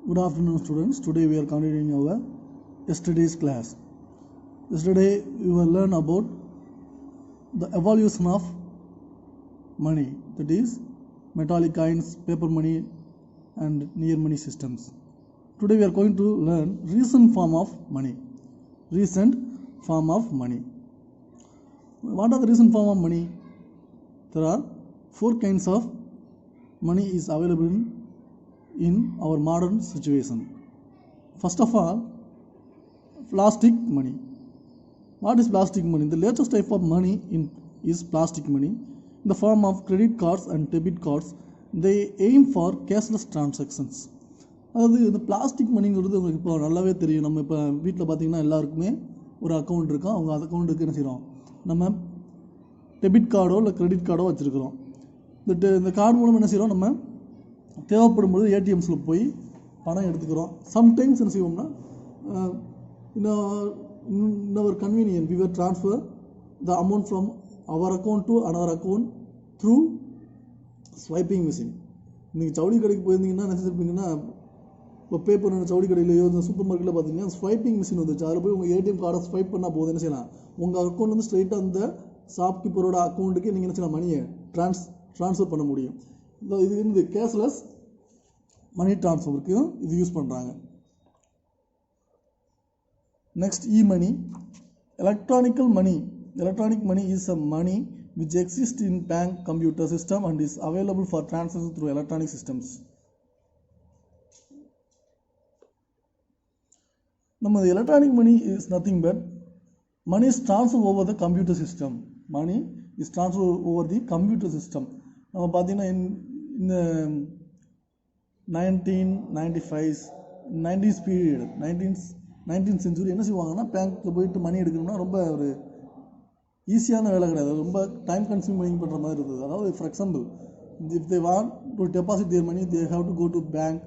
Good afternoon, students. Today we are continuing our yesterday's class. Yesterday we will learn about the evolution of money, that is metallic coins, paper money and near money systems. Today we are going to learn recent form of money. What are the recent form of money? There are 4 kinds of money is available in our modern situation. First of all, plastic money. What is plastic money? The latest type of money is plastic money in the form of credit cards and debit cards. They aim for cashless transactions. அதாவது இந்த plastic மணிங்கிறது உங்களுக்கு இப்போ நல்லாவே தெரியும். நம்ம இப்போ வீட்டில் பார்த்தீங்கன்னா எல்லாருக்குமே ஒரு அக்கௌண்ட் இருக்கும். அவங்க அக்கௌண்ட்டுக்கு என்ன செய்கிறோம், நம்ம டெபிட் கார்டோ இல்லை கிரெடிட் கார்டோ வச்சுருக்கிறோம். இந்த கார்டு மூலம் என்ன செய்கிறோம், நம்ம தேவைப்படும் போது ஏடிஎம்ஸில் போய் பணம் எடுத்துக்கிறோம். சம்டைம்ஸ் என்ன செய்வோம்னா in our convenience we will transfer the amount from our account to another account through swiping machine. நீங்கள் ஜவுளி கடைக்கு போயிருந்தீங்கன்னா என்ன செஞ்சுருப்பீங்கன்னா, இப்போ பே பண்ண ஜவுளி கடையிலையோ இந்த சூப்பர் மார்க்கெட்டில் பார்த்தீங்கன்னா ஸ்வைப்பிங் மிஷின் வந்துச்சு. அதில் போய் உங்கள் ஏடிஎம் கார்டை ஸ்வைப் பண்ணால் போதும், என்ன செய்யலாம், உங்கள் அக்கௌண்ட் வந்து ஸ்ட்ரெயிட்டாக அந்த ஷாப்கீப்பரோட அக்கௌண்ட்டுக்கு நீங்கள் என்ன செய்யலாம், மணியை ட்ரான்ஸ்ஃபர் பண்ண முடியும். இது வந்து கேஷ்லெஸ் மணி ட்ரான்ஸ்ஃபருக்கு இது யூஸ் பண்ணுறாங்க. Next, e-money. Electronic money is a money which exists in bank computer system and is available for transaction through electronic systems. Now, the electronic money is nothing but money is transferred over the computer system. Money is transferred over the computer system. Now, in the 1995s, 90s period, 19th century என்ன செய்வாங்கன்னா, பேங்க்கில் போயிட்டு மணி எடுக்கணும்னா ரொம்ப ஒரு ஈஸியான வேலை கிடையாது, ரொம்ப டைம் கன்சியூமிங் பண்ணுற மாதிரி இருந்தது. அதாவது for example, if they want to deposit their money, they have to go to bank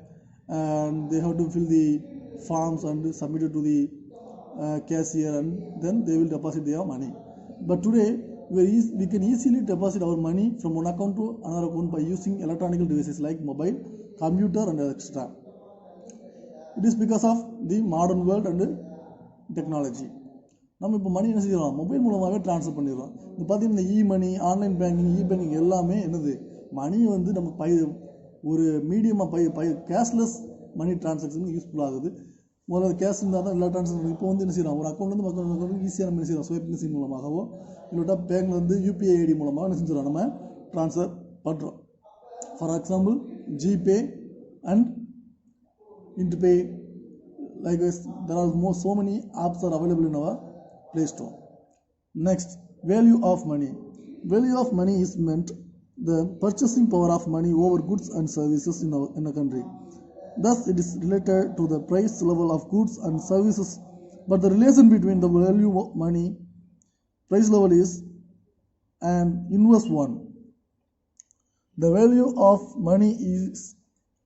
and they have to fill the forms and submit it to the cashier and then they will deposit their money. But today we can easily deposit our money from one account to another account by using electronic devices like mobile, computer and etc. It is because of the modern world and technology. நம்ம இப்போ மணி என்ன செய்கிறோம், mobile மூலமாகவே transfer பண்ணிடுறோம். இப்போ பார்த்தீங்கன்னா இந்த இ-மணி, online banking, இ-பேங்கிங் எல்லாமே என்னது, மணி வந்து நம்ம ஒரு மீடியமாக கேஷ்லெஸ் மணி ட்ரான்சாக்ஷனுக்கு யூஸ்ஃபுல் ஆகுது. முதல்ல கேஷ் இருந்தால் தான் எல்லா ட்ரான்சாக்ஷன். இப்போ வந்து என்ன செய்கிறோம், ஒரு அக்கௌண்ட்லேருந்து அக்கௌண்ட் ஈஸியாக நம்ம என்ன செய்கிறோம், ஸ்வைப் மிஷின் மூலமாகவோ இல்லைட்டா பேங்க்ல வந்து யூபிஐ ஐடி மூலமாக என்ன செஞ்சிடும், நம்ம ட்ரான்ஸ்ஃபர் பண்ணுறோம். For example GPay and InterPay, likewise there are so many apps are available in our Play Store. Next, value of money. Value of money is meant the purchasing power of money over goods and services in a country. Thus, it is related to the price level of goods and services. But the relation between the value of money, price level is an inverse one. The value of money is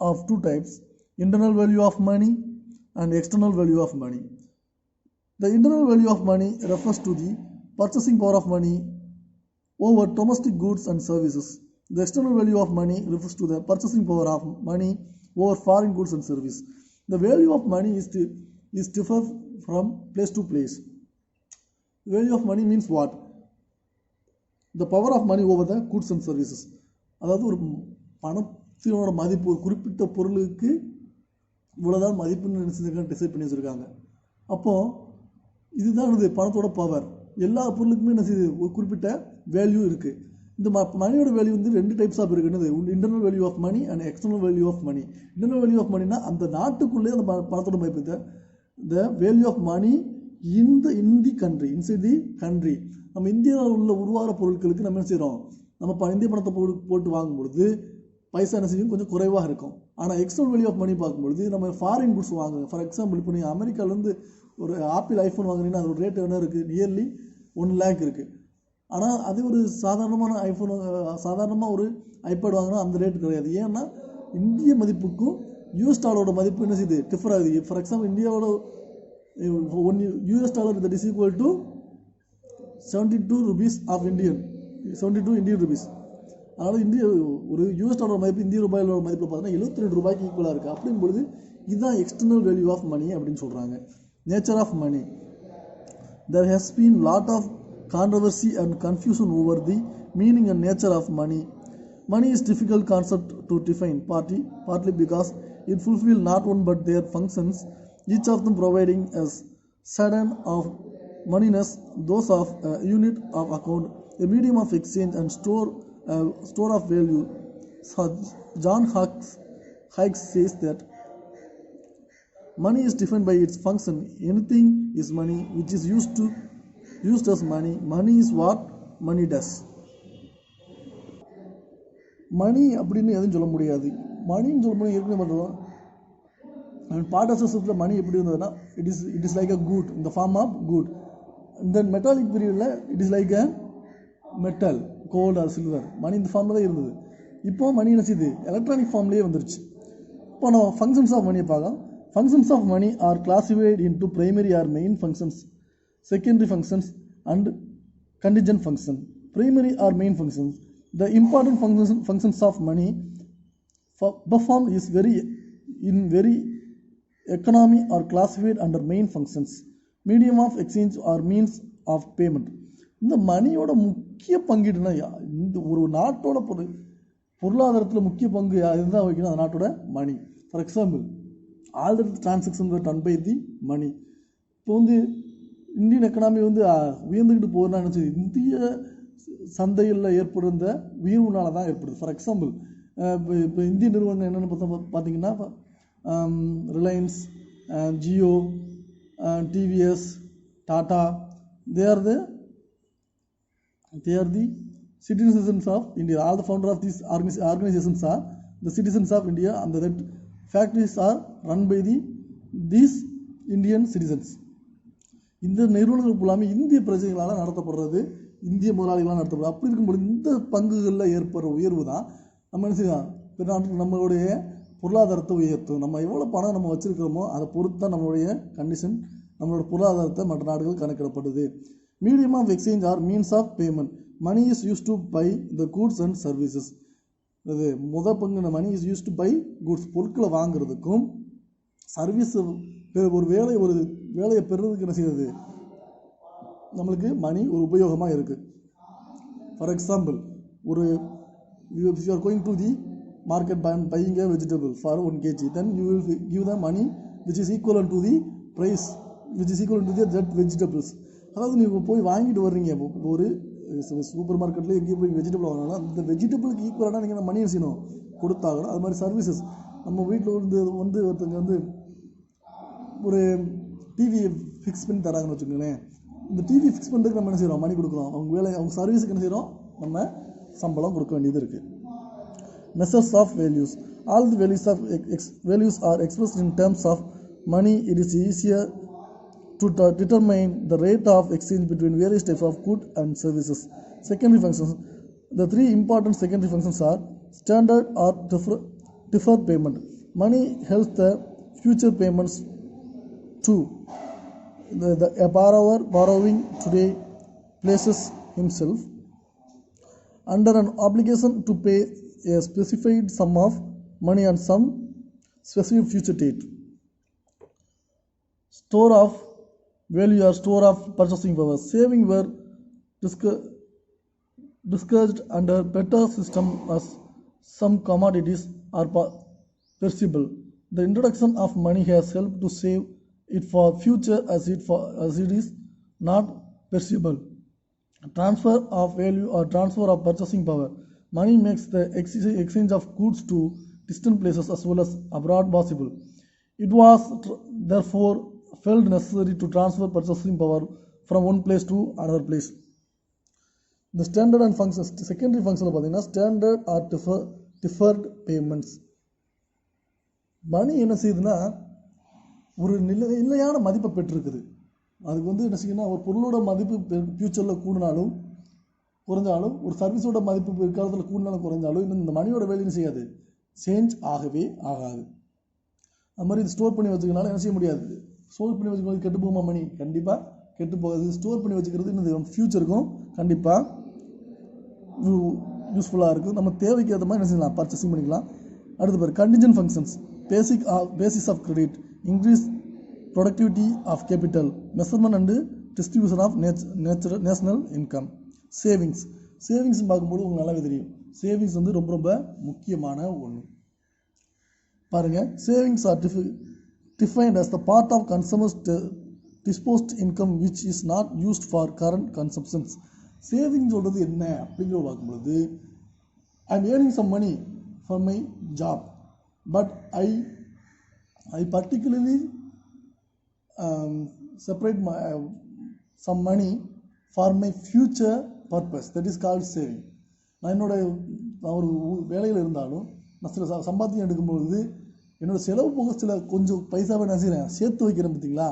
of two types: internal value of money and external value of money. The internal value of money refers to the purchasing power of money over domestic goods and services. The external value of money refers to the purchasing power of money over foreign goods and services. The value of money is differ from place to place. The value of money means what? The power of money over the goods and services. அதாவது ஒரு பணத்தினோட மதிப்பு ஒரு குறிப்பிட்ட பொருளுக்கு இவ்வளோதான் மதிப்புன்னு நினச்சிருக்காங்க, decide பண்ணி வச்சுருக்காங்க. அப்போது இதுதான் இது பணத்தோட பவர். எல்லா பொருளுக்குமே என்ன செய்யுது, ஒரு குறிப்பிட்ட வேல்யூ இருக்குது. இந்த மணியோட வேல்யூ வந்து 2 டைப்ஸ் ஆஃப் இருக்குன்னு, internal value of money and external value of money. Internal value of மணினா அந்த நாட்டுக்குள்ளே அந்த பணத்தோட மதிப்பு. The value of money in the country, inside the country. நம்ம இந்தியாவில் உள்ள உருவாகிற பொருட்களுக்கு நம்ம என்ன செய்கிறோம், நம்ம இந்திய பணத்தை போட்டு வாங்கும்பொழுது பைசா என்ன செய்யும், கொஞ்சம் குறைவாக இருக்கும். ஆனால் எக்ஸ்டர்னல் வேல்யூ ஆஃப் மணி பார்க்கும்பொழுது நம்ம ஃபாரின் குட்ஸ் வாங்குங்க. ஃபார் எக்ஸாம்பிள், இப்போ நீங்கள் அமெரிக்காவிலேருந்து ஒரு ஆப்பிள் ஐஃபோன் வாங்குறீங்கன்னா அது ஒரு ரேட் என்ன இருக்குது, நியர்லி 1 lakh இருக்குது. ஆனால் அது ஒரு சாதாரணமான ஐஃபோன், சாதாரணமாக ஒரு ஐபேட் வாங்கினா அந்த ரேட் கிடையாது. ஏன்னா இந்திய மதிப்புக்கும் யூஎஸ் டாலரோட மதிப்பு என்ன செய்யுது, டிஃபர் ஆகுது. ஃபார் எக்ஸாம்பிள், இந்தியாவோட $1 that is equal to 72 rupees of Indian, 72 Indian rupees. அதனால் ஒரு US டாலர் மதிப்பு இந்திய ரூபாயோட மதிப்பில் பார்த்தீங்கன்னா 72 ரூபாய்க்கு ஈக்குவலாக இருக்குது. அப்படிங்கும்பொழுது இதுதான் எக்ஸ்டர்னல் வேல்யூ ஆஃப் மணி அப்படின்னு சொல்கிறாங்க. Nature of money. There has been lot of controversy and confusion over the meaning and nature of money. Money is difficult concept to define, partly because it fulfills not one but their functions, each of them providing a certain of moneyness, those of a unit of account, a medium of exchange and store of value. So John Hicks says that money is defined by its function. Anything is money which is used as money. Money is what money does. மணி அப்படின்னு எதுவும் சொல்ல முடியாது. மணின்னு சொல்லும்போது ஏற்கனவே பண்ணுறோம். And part of சிஸ்டத்தில் money எப்படி இருந்ததுன்னா it is like a good, இந்த ஃபார்ம் ஆஃப் குட். இந்த மெட்டாலிக் பீரியடில் it is like a metal, gold or silver. Money இந்த ஃபார்மில் தான் இருந்தது. இப்போ மணி என்ன செய்யுது, எலக்ட்ரானிக் ஃபார்ம்லேயே வந்துருச்சு. இப்போ நம்ம ஃபங்க்ஷன்ஸ் ஆஃப் மணியை பார்க்கலாம். Functions of money are classified into primary or main functions, secondary functions and contingent function. Primary or main functions. The important functions of money performed is very economy are classified under main functions. Medium of exchange or means of payment. இந்த மணியோட முக்கிய பங்கீடுனா இந்த ஒரு நாட்டோட பொருளாதாரத்தில் முக்கிய பங்கு இதுதான் வைக்கணும் அந்த நாட்டோட money. For example, all the transactions were done by the money. இப்போ வந்து இந்தியன் எக்கனாமி வந்து உயர்ந்துக்கிட்டு போகுதுன்னா நினச்சி இந்திய சந்தையில் ஏற்படுற உயர்வுனால தான் ஏற்படுது. ஃபார் எக்ஸாம்பிள், இப்போ இந்திய நிறுவனங்கள் என்னென்னு பார்த்தீங்கன்னா Reliance, Jio, TVS, Tata, they are the citizens of India. All the founder of these organizations are the citizens of India, and that factories are run by these Indian citizens. இந்த நிறுவனங்கள் எல்லாமே இந்திய பிரஜைகளால் நடத்தப்படுறது, இந்திய முதலாளிகளால் நடத்தப்படுறது. அப்படி இருக்கும்போது இந்த பங்குகளில் ஏற்படுற உயர்வு தான் நம்ம என்ன செய்யலாம், பிற நாட்டுக்கு நம்மளுடைய பொருளாதாரத்தை உயர்த்தும். நம்ம எவ்வளோ பணம் நம்ம வச்சுருக்கிறோமோ அதை பொறுத்து தான் நம்மளுடைய கண்டிஷன், நம்மளோட பொருளாதாரத்தை மற்ற நாடுகள் கணக்கிடப்படுது. Medium of exchange or means of payment. Money is use to buy the goods and services. அது பங்கு money is use to buy goods, பொருட்களை வாங்குறதுக்கும் சர்வீஸ் ஒரு வேலையை பெறுறதுக்கு என்ன செய்யுது, நம்மளுக்கு மணி ஒரு உபயோகமாக இருக்குது. For example, you are going to the market buying a vegetable for 1 kg, then you will give the money which is equivalent to the price which is equivalent to that vegetables. அதாவது நீங்கள் போய் வாங்கிட்டு வர்றீங்க, ஒரு super மார்க்கெட்டில் எங்கேயும் போய் vegetable வாங்கினாலும் அந்த வெஜிடபிளுக்கு ஈக்குவலாக நீங்கள் மணி செய்யணும், கொடுத்தாகணும். அது மாதிரி சர்வீசஸ், நம்ம வீட்டில் வந்து ஒருத்தங்க ஒரு டிவி ஃபிக்ஸ் பண்ணி தராங்கன்னு வச்சுக்கோங்களேன். இந்த டிவி ஃபிக்ஸ் பண்ணுறதுக்கு நம்ம என்ன செய்கிறோம், மணி கொடுக்குறோம். அவங்க சர்வீஸுக்கு என்ன செய்கிறோம், நம்ம சம்பளம் கொடுக்க வேண்டியது இருக்குது. Measures of values. All the values are expressed in terms of money. It is easier to determine the rate of exchange between various types of goods and services. Secondary functions. The three important secondary functions are standard or deferred payment. Money helps the future payments too. A borrower borrowing today places himself under an obligation to pay a specified sum of money on some specific future date. Store of value or store of purchasing power. Saving were discussed under better system as some commodities are perishable. The introduction of money has helped to save it for future as it is not perishable. Transfer of value or transfer of purchasing power. Money makes the exchange of goods to distant places as well as abroad possible. It was therefore felt necessary to transfer purchasing power from one place to another place. The standard and functions. Secondary functions பார்த்தீங்கன்னா standard or deferred payments. மணி என்ன செய்யுதுன்னா ஒரு நிலையான மதிப்பை பெற்றிருக்குது. அதுக்கு என்ன செய்யணும்னா ஒரு பொருளோட மதிப்பு ஃபியூச்சரில் கூடினாலும் குறைஞ்சாலும், ஒரு சர்வீஸோட மதிப்பு பிற்காலத்தில் கூடினாலும் குறைஞ்சாலும், இன்னும் இந்த மணியோட வேலையும் செய்யாது, சேஞ்ச் ஆகவே ஆகாது. அது மாதிரி இது ஸ்டோர் பண்ணி வச்சுக்கனால என்ன செய்ய முடியாது, ஸ்டோர் பண்ணி வச்சுக்கிறது கெட்டு போகுமா, மணி கண்டிப்பாக கெட்டு போகாது. ஸ்டோர் பண்ணி வச்சுக்கிறது இன்னும் ஃபியூச்சருக்கும் கண்டிப்பாக யூஸ்ஃபுல்லாக இருக்கும். நம்ம தேவைக்கு ஏற்ற மாதிரி என்ன செய்யலாம், பர்ச்சேசிங் பண்ணிக்கலாம். அடுத்து பாரு contingent functions. basis of credit, increase productivity of capital, measurement and distribution of national income. Savings பார்க்கும்போது உங்களுக்கு நல்லாவே தெரியும். சேவிங்ஸ் வந்து ரொம்ப ரொம்ப முக்கியமான ஒன்று. பாருங்கள், savings are defined as the part of consumers' disposed income which is not used for current consumptions. Savings சொல்கிறது என்ன அப்படிங்கிற பார்க்கும்பொழுது, I am earning some money for my job, but I particularly separate some money for my future purpose, that is called saving. நான் ஒரு வேலையில் இருந்தாலும் நான் சில சம்பாத்தியம் எடுக்கும்பொழுது என்னோடய செலவு போக சில கொஞ்சம் பைசாவை நான் செய்கிறேன், சேர்த்து வைக்கிறேன். பார்த்தீங்களா,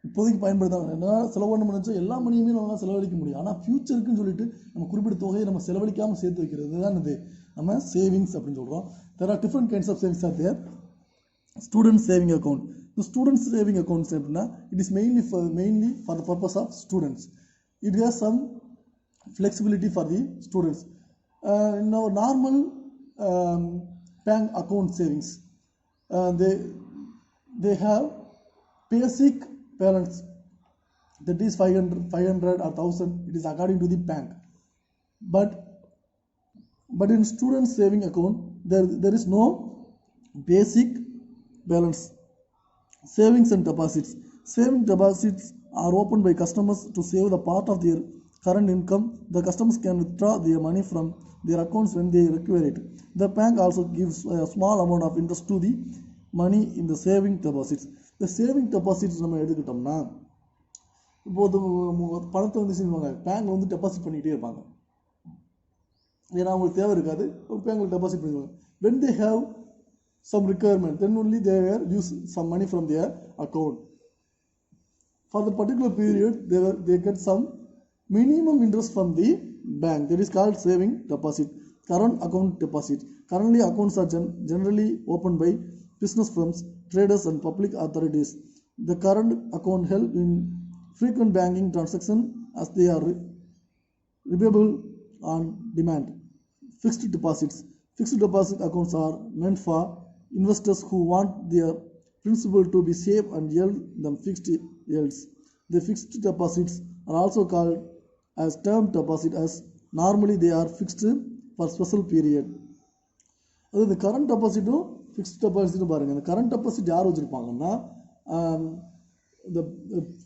இப்போதைக்கு பயன்படுத்தாங்க. என்னால் செலவு பண்ண முடிஞ்சா எல்லா மணியுமே நம்மளால் செலவழிக்க முடியும். ஆனால் ஃப்யூச்சருக்குன்னு சொல்லிட்டு நம்ம குறிப்பிட்ட தொகையை நம்ம செலவழிக்காமல் சேர்த்து வைக்கிறது தான் இது நம்ம சேவிங்ஸ் அப்படின்னு சொல்கிறோம். There are different kinds of savings are there. Student saving account. The student saving account எப்படின்னா, it is mainly for the purpose of students. It has some flexibility for the students. In our normal bank account savings, they have basic balance, that is 500 or 1000. It is according to the bank. But in student saving account, there is no basic balance. Savings and deposits. Saving deposits are opened by customers to save the part of their current income. The customers can withdraw their money from their accounts when they require it. The bank also gives a small amount of interest to the money in the saving deposits. The saving deposits நம்ம எடுத்துக்கிட்டோம்னா, இப்போது பணத்தை வந்து செய்வாங்க, பேங்க்ல வந்து deposit பண்ணிக்கிட்டே இருப்பாங்க. ஏன்னா அவங்களுக்கு தேவை இருக்காது, ஒரு பேங்க்ல டெபாசிட் பண்ணிடுவாங்க. When they have some requirement, then only they use some money from their account. For the particular period, they get some minimum interest from the bank, that is called saving deposit. Current account deposit. Currently accounts are generally opened by business firms, traders and public authorities. The current account help in frequent banking transactions as they are repayable on demand. Fixed deposits. Fixed deposit accounts are meant for investors who want their principal to be safe and yield them fixed yields. The fixed deposits are also called as term deposit, as normally they are fixed for special period. அது இந்த current டெபாசிட்டும் fixed டெபாசிட்டும் பாருங்கள். இந்த current deposit யார் வச்சுருப்பாங்கன்னா, இந்த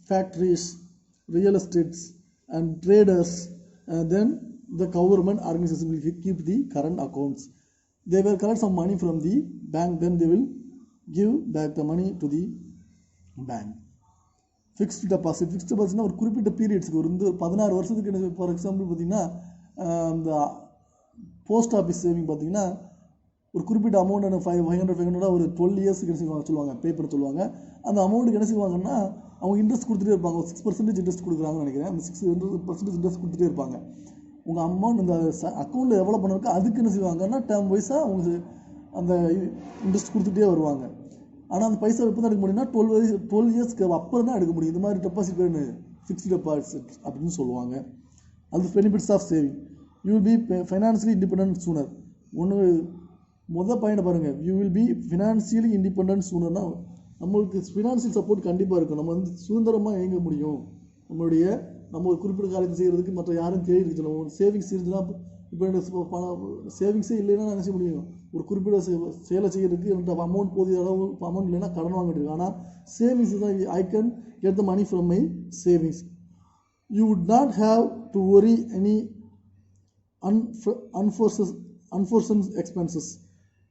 factories, real estates and traders, then the government organization will keep the current accounts. They will collect some money from the bank, then they will give back the money to the bank. Fixed deposit ஒரு குறிப்பிட்ட பீரியட்ஸ்க்கு ஒரு 16 வருஷத்துக்கு, for example பார்த்தீங்கன்னா, இந்த post office saving பார்த்தீங்கன்னா ஒரு குறிப்பிட்ட amount 500 ஒரு 12 இயர்ஸுக்கு என்ன செய்வாங்க சொல்லுவாங்க, பேப்பர் சொல்லுவாங்க. அந்த அமௌண்ட்டுக்கு என்ன செய்வாங்கன்னா, அவங்க இன்ட்ரெஸ்ட் கொடுத்துட்டே இருப்பாங்க. 6% இன்ட்ரெஸ்ட் கொடுக்குறாங்கன்னு நினைக்கிறேன். அந்த 6% இன்ட்ரெஸ்ட் கொடுத்துட்டே இருப்பாங்க. உங்கள் அமௌண்ட் இந்த அக்கௌண்ட்டில் எவ்வளோ பணம் இருக்கோ அதுக்கு என்ன செய்வாங்கன்னா, டேர்ம் வைஸாக அவங்க அந்த இன்ட்ரெஸ்ட் கொடுத்துட்டே வருவாங்க. ஆனால் அந்த பைசா எப்போ தான் எடுக்க முடியும்னா 12 இயர்ஸ்க்கு அப்புறம் தான் எடுக்க முடியும். இது மாதிரி டெபாசிட் வேணும், ஃபிக்ஸ்டு டெபாசிட் அப்படின்னு சொல்லுவாங்க. அது benefits of saving. You will be financially independent sooner. முதல் பாயிண்ட் பாருங்கள், you will be financially independent சூனர்னா நம்மளுக்கு ஃபினான்சியல் சப்போர்ட் கண்டிப்பாக இருக்கும். நம்ம வந்து சுதந்திரமாக இயங்க முடியும். நம்ம ஒரு குறிப்பிட்ட காரியத்தை செய்கிறதுக்கு மற்ற யாரும் தேடி இருக்கணும். சேவிங்ஸ் இருந்துன்னா, இப்போ சேவிங்ஸே இல்லைன்னா என்ன செய்ய முடியும், ஒரு குறிப்பிட்ட செயலை செய்கிறதுக்கு என்கிட்ட அமௌண்ட் போதிய அளவு அமௌண்ட் இல்லைன்னா கடன் வாங்கிட்டு இருக்கு. ஆனால் சேவிங்ஸ் தான், I can get the money from my savings. You would not have to worry any unforeseen expenses.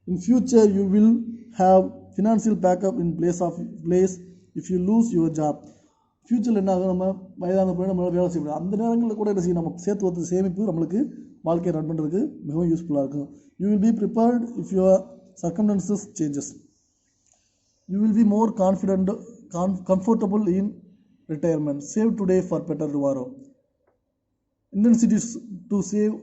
In future, you will have financial backup in place if you lose your job. ஃப்யூச்சரில் என்ன ஆகும், நம்ம வயதான போய் நம்மளால் வேலை செய்ய முடியாது. அந்த நேரங்களில் கூட என்ன செய்யும், நம்ம சேர்த்து வைத்த சேமிப்பு நம்மளுக்கு வாழ்க்கையை ரன் பண்ணுறதுக்கு மிகவும் யூஸ்ஃபுல்லாக இருக்கும். You will be prepared if your circumstances changes. You will be more comfortable in retirement. Save today for better tomorrow. Intensities to save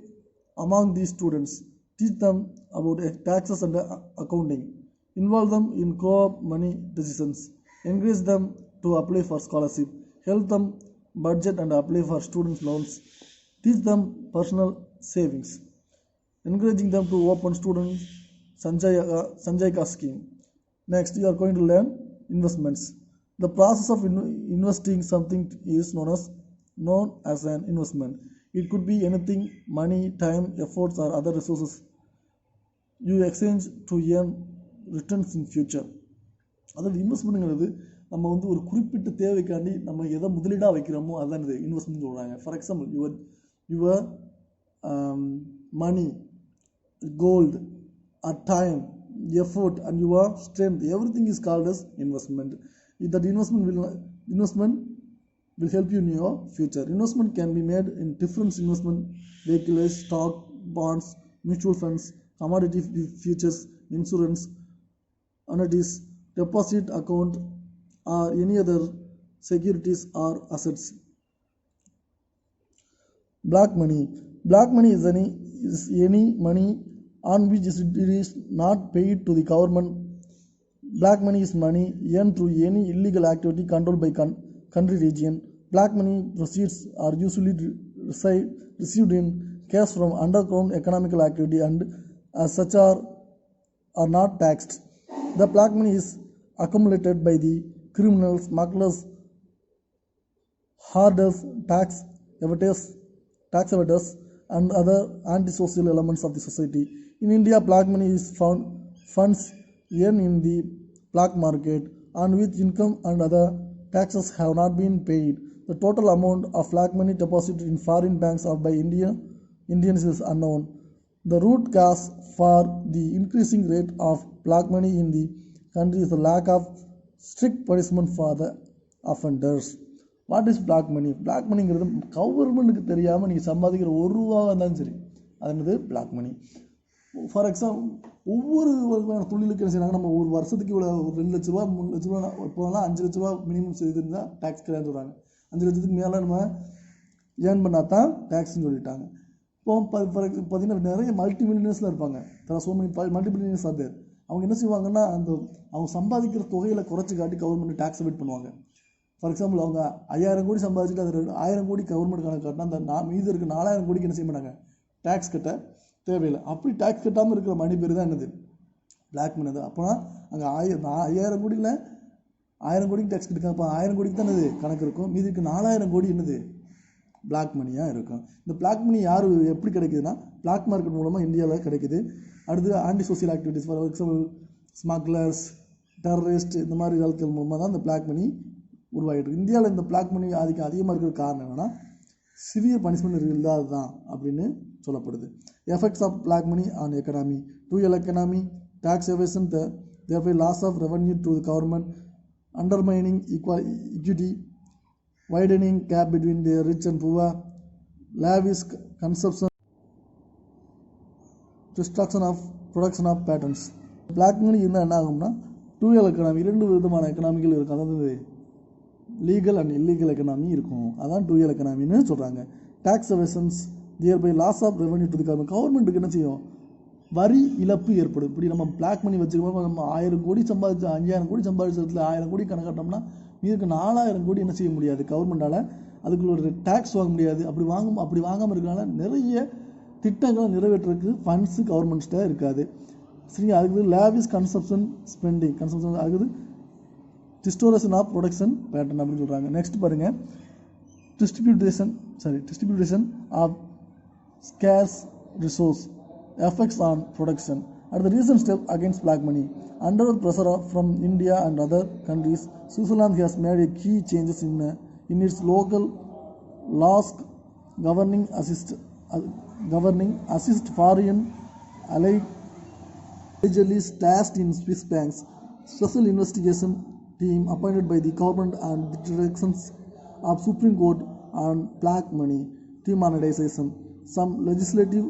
among these students. Teach them about taxes and accounting. Involve them in co-op money decisions. Encourage them to apply for scholarship. Help them budget and apply for student loans. Teach them personal savings. Encouraging them to open student Sanjayika scheme. Next, you are going to learn investments. The process of investing something is known as an investment. It could be anything: money, time, efforts, or other resources you exchange to earn returns in future. அதாவது இன்வெஸ்ட்மெண்ட்ங்கிறது நம்ம வந்து ஒரு குறிப்பிட்ட தேவைக்காண்டி நம்ம எதை முதலீடாக வைக்கிறோமோ அதுதான் இது இன்வெஸ்ட்மெண்ட் சொல்கிறாங்க. For example, your money, gold, or time, effort, and your strength, everything is called as investment. That investment will help you in your future. Investment can be made in different investment vehicles: stock, bonds, mutual funds, commodity futures, insurance, annuities, deposit account, or any other securities or assets. Black money is any money on which it is not paid to the government. Black money is money earned through any illegal activity controlled by country region. Black money proceeds are usually received in cash from underground economical activity and as such are not taxed. The black money is accumulated by the criminals, smugglers, hoarders, tax evaders, and other antisocial elements of the society. In India, black money is funds earned in the black market on which income and other taxes have not been paid. The total amount of black money deposited in foreign banks or by Indians is unknown. The root cause for the increasing rate of black money in the country is the lack of strict punishment for the offenders. What is black money? Black மணிங்கிறது கவர்மெண்ட்டுக்கு தெரியாமல் நீங்கள் சம்பாதிக்கிற ₹1 இருந்தாலும் சரி, அது என்னது black money. For example, ஒவ்வொரு தொழிலுக்கு என்ன செய்யறாங்க, நம்ம ஒரு வருஷத்துக்கு இவ்வளோ ₹2,00,000 ₹3,00,000 இப்போலாம் ₹5,00,000 மினிமம் செய்திருந்தால் டேக்ஸ் கிடையாது சொல்கிறாங்க. 5 லட்சத்துக்கு மேலே நம்ம ஏர்ன் பண்ணால் தான் டேக்ஸ்ன்னு சொல்லிட்டாங்க. இப்போ பார்த்தீங்கன்னா நிறைய மல்டி மில்லியனர்ஸில் இருப்பாங்க. மல்டி மில்லியனர்ஸ் அது அவங்க என்ன செய்வாங்கன்னா, அவங்க சம்பாதிக்கிற தொகையில் குறைச்சி காட்டி கவர்மெண்ட் டேக்ஸ் வெயிட் பண்ணுவாங்க. ஃபார் எக்ஸாம்பிள், அவங்க 5,000 கோடி சம்பாதிச்சுட்டு அது 1,000 கோடி கவர்மெண்ட் கணக்கு காட்டினா அந்த மீது இருக்க 4,000 கோடிக்கு என்ன செய்ய மாட்டாங்க, டேக்ஸ் கட்ட தேவையில்லை. அப்படி டேக்ஸ் கட்டாமல் இருக்கிற மணி பேர் தான் என்னது, பிளாக் மணி. அது அப்போனா அங்கே 5,000 கோடியில் 1,000 கோடிக்கு டேக்ஸ் கட்டுக்காங்க. அப்போ 1,000 கோடிக்கு தான் என்னது கணக்கு இருக்கும். மீதுக்கு 4,000 கோடி என்னது பிளாக் மணியாக இருக்கும். இந்த பிளாக் மணி யார் எப்படி கிடைக்குதுன்னா, பிளாக் மார்க்கெட் மூலமாக இந்தியாவில் கிடைக்குது. அடுத்து anti social activities, for example smugglers, terrorist, இந்த மாதிரி காலத்தில் மூலமாக தான் இந்த பிளாக் மணி உருவாகிட்டு. இந்தியாவில் இந்த பிளாக் மணி அதிகமாக இருக்கிற காரணம் என்னென்னா, சிவியர் பனிஷ்மெண்ட் இல்லாது தான் அப்படின்னு சொல்லப்படுது. Effects of black money on economy: dual economy, tax evasion, thereby loss of revenue to the government, undermining equity, widening gap between the rich and poor, lavish consumption, destruction of production of patents. Black money இருந்தால் என்ன ஆகும்னா, dual economy, 2 விதமான எக்கனாமிகள் இருக்கும். அதாவது legal and illegal economy இருக்கும். அதான் dual எக்கனாமின்னு சொல்கிறாங்க. Tax evasions, thereby loss of revenue to the government. கவர்மெண்ட்டுக்கு என்ன செய்யும், வரி இழப்பு ஏற்படும். இப்படி நம்ம பிளாக் மணி வச்சுருக்கோம், நம்ம 1,000 கோடி சம்பாதிச்சு 5,000 கோடி சம்பாதிச்சதுல 1,000 கோடி கணக்காட்டோம்னா இதுக்கு 4,000 கோடி என்ன செய்ய முடியாது, கவர்மெண்டால் அதுக்குள்ள ஒரு டேக்ஸ் வாங்க முடியாது. அப்படி வாங்காமல் இருக்கிறனால நிறைய திட்டங்களை நிறைவேற்றுறதுக்கு ஃபண்ட்ஸு கவர்மெண்ட்ஸ்கிட்ட இருக்காது. சரி, அதுக்கு லேவிஷ் கன்சப்ஷன் ஸ்பெண்டிங், அதுக்கு டிஸ்டோரேஷன் ஆஃப் ப்ரொடக்ஷன் பேட்டர்ன் அப்படின்னு சொல்கிறாங்க. நெக்ஸ்ட் பாருங்கள், distribution of scarce resource effects on production. At the recent step against black money, under pressure from India and other countries, Switzerland has made a key changes in its local laws governing assist foreign allegedly stashed in Swiss banks. Special investigation team appointed by the government and the directions of Supreme Court on black money demonetization. Some legislative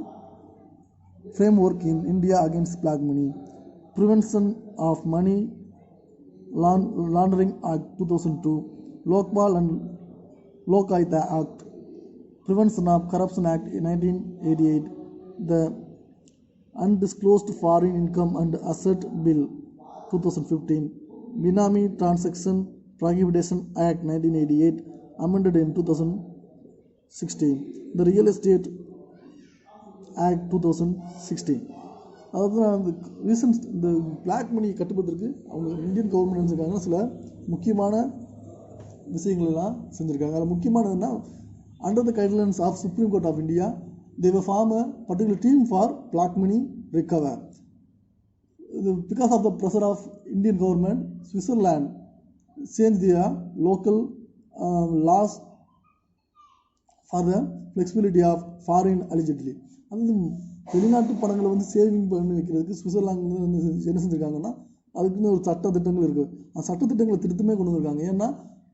framework in India against black money: Prevention of Money Laundering Act 2002, Lokpal and Lokayuta Act, Prevention of Corruption Act 1988, the Undisclosed Foreign Income and Asset Bill 2015, Benami Transaction Prohibition Act 1988 amended in 2016, the Real Estate Act 2016. அதாவது அந்த reasons இந்த black மணியை கட்டுப்படுத்துறதுக்கு அவங்க Indian government நினச்சிருக்காங்க சில முக்கியமான விஷயங்கள் எல்லாம் செஞ்சுருக்காங்க. அதில் முக்கியமானதுன்னா under the guidelines of Supreme Court of India they will form a particular team for black money recover. Because of the pressure of Indian government, Switzerland changed their local laws for the flexibility of foreign allegedly. அது வெளிநாட்டு பணங்களை வந்து saving பண்ணி வைக்கிறதுக்கு Switzerland என்ன செஞ்சுருக்காங்கன்னா அதுக்குன்னு ஒரு சட்ட திட்டங்கள் இருக்குது. அந்த சட்டத்திட்டங்களை திருத்தமே கொண்டு வந்திருக்காங்க. ஏன்னா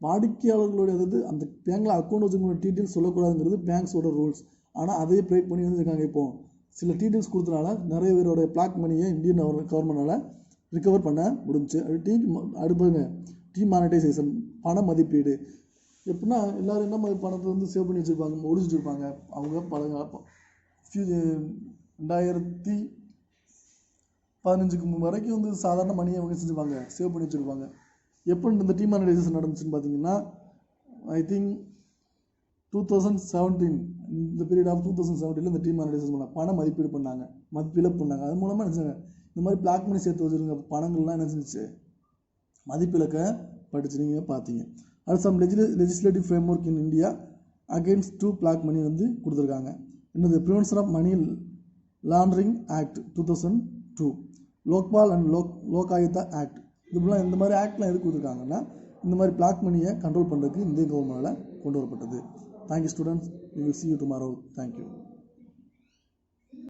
வாடிக்கையாளர்களுடைய அதாவது அந்த பேங்கில் அக்கௌண்ட் வச்சுக்கிற டீட்டெயில்ஸ் சொல்லக்கூடாதுங்கிறது பேங்க்ஸோட ரூல்ஸ். ஆனால் அதையே பிரேக் பண்ணி வந்துருக்காங்க. இப்போது சில டீட்டெயில்ஸ் கொடுத்தனால நிறைய பேரோட பிளாக் மணியை இந்தியன் கவர்மெண்டால் ரிகவர் பண்ண முடிஞ்சு. அடுப்புங்க டிமானிட்டைசேஷன் பண மதிப்பீடு எப்படின்னா எல்லோரும் என்ன மாதிரி பணத்தை வந்து சேவ் பண்ணி வச்சுருப்பாங்க, ஒழிச்சிட்டு இருப்பாங்க. அவங்க பல 2015 வரைக்கும் வந்து சாதாரண மணியை அவங்க செஞ்சுருப்பாங்க, சேவ் பண்ணி வச்சுருப்பாங்க. எப்போ இந்த டிமானிட்டைசேஷன் நடந்துச்சுன்னு பார்த்தீங்கன்னா ஐ திங்க் 2017 இந்த பீரியட் ஆஃப் 2017 இந்த டிமானிட்டைசேஷன் பண்ணாங்க, பண மதிப்பீடு பண்ணாங்க, மதிப்பிழப்பு பண்ணாங்க. அது மூலமாக நினச்சாங்க இந்த மாதிரி பிளாக் மணி சேர்த்து வச்சுருங்க பணங்கள்லாம் என்ன செஞ்சிச்சு மதிப்பிழக்க படிச்சு நீங்கள் பார்த்தீங்க. அது some legislative framework in India against to black money வந்து கொடுத்துருக்காங்க. என்னது Prevention of Money Laundering Act 2002, Lokpal and Lokayukta Act, இதுபோல் இந்த மாதிரி ஆக்ட்லாம் எதுக்கு கொடுத்துருக்காங்கன்னா இந்த மாதிரி பிளாக் மணியை கண்ட்ரோல் பண்ணுறதுக்கு இந்திய கவர்மெண்டால் கொண்டு வரப்பட்டது. Thank you students. We will see you tomorrow. Thank you.